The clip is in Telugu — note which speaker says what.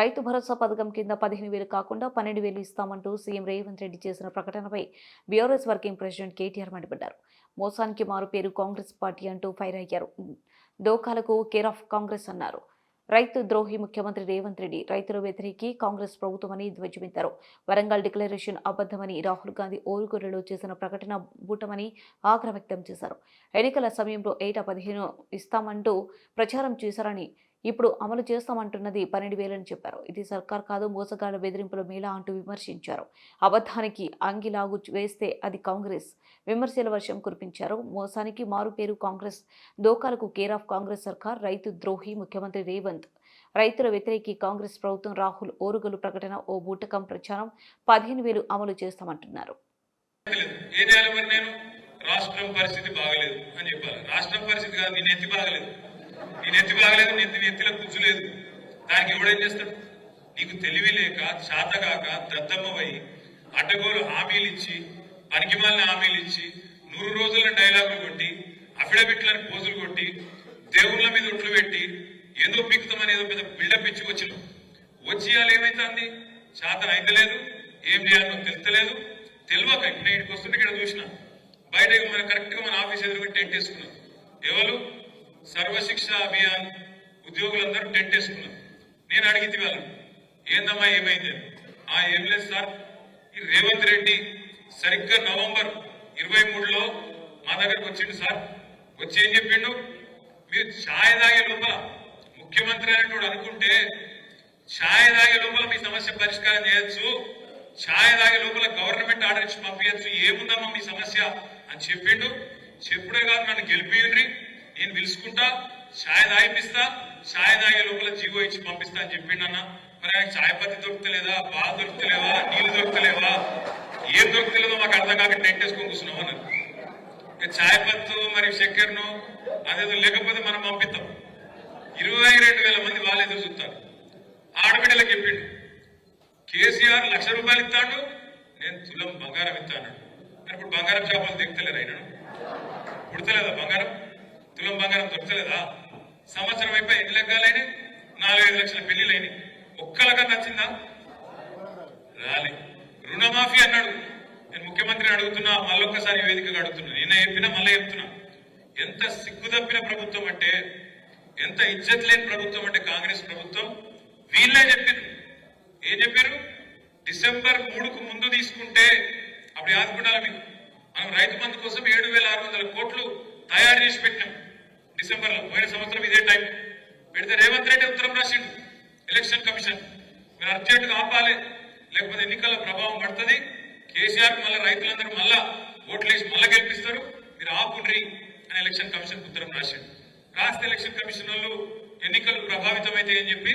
Speaker 1: రైతు భరోసా పథకం కింద 15,000 కాకుండా 12,000 ఇస్తామంటూ సీఎం రేవంత్ రెడ్డి చేసిన ప్రకటనపై బీఆర్ఎస్ వర్కింగ్ ప్రెసిడెంట్ కేటీఆర్ మండిపడ్డారు. మోసానికి మారు పేరు కాంగ్రెస్ పార్టీ అంటూ ఫైర్ అయ్యారు. దోకాలకు కేర్ ఆఫ్ కాంగ్రెస్ అన్నారు. రైతు ద్రోహి ముఖ్యమంత్రి రేవంత్ రెడ్డి, రైతుల వ్యతిరేకి కాంగ్రెస్ ప్రభుత్వమని ధ్వజమెత్తారు. వరంగల్ డిక్లరేషన్ అబద్దమని రాహుల్ గాంధీ ఓరుగొర్రెలో చేసిన ప్రకటన బూటమని ఆగ్రహం వ్యక్తం చేశారు. ఎన్నికల సమయంలో ఏటా 15 ఇస్తామంటూ ప్రచారం చేశారని, ఇప్పుడు అమలు చేస్తామంటున్నది 12,000 అని చెప్పారు. ఇది సర్కార్ కాదు, మోసగాళ్ల బెదిరింపుల మేళా అంటూ విమర్శించారు. అబద్ధానికి అంగిలాగు వేస్తే అది కాంగ్రెస్. విమర్శల వర్షం కురిపించారు. మోసానికి మారు పేరు కాంగ్రెస్, దోకాలకు కేర్ ఆఫ్ కాంగ్రెస్ సర్కార్, రైతు ద్రోహి ముఖ్యమంత్రి రేవంత్, రైతుల వ్యతిరేకి కాంగ్రెస్ ప్రభుత్వం, రాహుల్ ఓరుగలు ప్రకటన ఓ బూటకం, ప్రచారం 15,000 అమలు చేస్తామంటున్నారు.
Speaker 2: రాష్ట్రం పరిస్థితి బాగలేదు అని చెప్పాలి. రాష్ట్రం పరిస్థితి కాదు, నీ నెత్తి బాగలేదు, నీ నెత్తి బాగలేదు, నెత్తిలో కూర్చోలేదు. దానికి ఎవడేం చేస్తాడు? నీకు తెలివి లేక, శాతగాక, దద్దమ్మవై అడ్డగోలు హామీలు ఇచ్చి, పనికిమాలిన హామీలు ఇచ్చి, 100 రోజుల డైలాగులు కొట్టి, అఫిడవిట్లను పోజులు కొట్టి, దేవుళ్ళ మీద ఒట్లు పెట్టి, ఏదో పిక్కుతామని ఏదో పెద్ద బిల్డప్ ఇచ్చి వచ్చి వాళ్ళు ఏమైతుంది? శాతం అయితే లేదు, ఏం చేయాలో తెలుస్తలేదు. తెలియక ఇప్పుడు ఇంటికి వస్తుంటే ఇక్కడ చూసిన బయట మన కరెక్ట్ గా మన ఆఫీస్ ఎదురుగా టెంట్ వేసుకున్నాం. ఎవరు? సర్వశిక్ష అభియాన్ ఉద్యోగులందరూ టెంట్ వేసుకున్నారు. నేను అడిగితే వాళ్ళు ఏందమ్మా ఏమైంది? ఏం లేదు సార్, ఈ రేవంత్ రెడ్డి సరిగ్గా నవంబర్ 23లో మా దగ్గరకు వచ్చిండు సార్. వచ్చి ఏం చెప్పిండు? మీరు ఛాయ్ తాగే లోపల ముఖ్యమంత్రి అనేటోడు అనుకుంటే ఛాయ్ తాగే లోపల మీ సమస్య పరిష్కారం చేయొచ్చు, ఛాయ్ తాగే లోపల గవర్నమెంట్ ఆర్డర్ ఇచ్చి పంపించచ్చు, ఏముందమ్మా మీ సమస్య అని చెప్పిండు. చెప్పుడే కాదు, నన్ను గెలిపియండి, నేను పిలుచుకుంటా, ఛాయ్ తాగిపిస్తా, ఛాయ్ తాగే లోపల జీవో ఇచ్చి పంపిస్తా అని చెప్పిండు. అన్న మరి ఆయన ఛాయ్ పత్తి దొరుకుతలేదా, బాగా దొరుకుతలేవా, నీళ్లు దొరుకుతలేవా, ఏం దొరుకుతలేదో మాకు అర్థం కాక టెంట్ వేసుకొని కూర్చున్నాం అన్నారు. ఛాయ్ పత్తు మరి చక్కెరను అదేదో లేకపోతే మనం పంపిస్తాం. 22,000 మంది వాళ్ళు ఎదురు చూస్తారు. ఆడబిడ్డలకు చెప్పిండు, కేసీఆర్ ₹1,00,000 ఇస్తాడు, నేను తులం బంగారం ఇస్తాను. మరి ఇప్పుడు బంగారం చేపలు దిగుతలేరు, అయినాడు పుడతలేదా బంగారం? తులం బంగారం దొరకలేదా? సంవత్సరం అయిపోయి ఎన్ని లెగ్గాలైనాయి? 4-5 లక్షల పెళ్లిలు అయినాయి. ఒక్కలగా నచ్చిందా? రాలే. రుణమాఫీ అన్నాడు. నేను ముఖ్యమంత్రిని అడుగుతున్నా, మళ్ళొక్కసారి వేదికగా అడుగుతున్నా, నిన్న చెప్పినా మళ్ళీ చెప్తున్నా. ఎంత సిగ్గుదప్పిన ప్రభుత్వం అంటే, ఎంత ఇజ్జత్ లేని ప్రభుత్వం అంటే కాంగ్రెస్ ప్రభుత్వం. వీళ్ళే చెప్పారు. ఏం చెప్పారు? డిసెంబర్ 3కు ముందు తీసుకుంటే, అప్పుడు యాదుకుండాలి మీకు, మనం రైతు బంధు కోసం 7,600 కోట్లు తయారు చేసి పెట్టినాం డిసెంబర్లో. పోయిన సంవత్సరం ఇదే టైం పెడితే రేవంత్ రెడ్డి ఉత్తరం రాసిండు ఎలక్షన్ కమిషన్, మీరు అర్జెంటుగా ఆపాలి, లేకపోతే ఎన్నికల ప్రభావం పడుతుంది, కేసీఆర్ మళ్ళీ రైతులందరూ మళ్ళా ఓట్లేసి మళ్ళా గెలిపిస్తారు, మీరు ఆపుండ్రి అని ఎలక్షన్ కమిషన్ ఉత్తరం రాసిండు. రాస్తే ఎలక్షన్ కమిషన్ వాళ్ళు ఎన్నికలు ప్రభావితం అయితే అని చెప్పి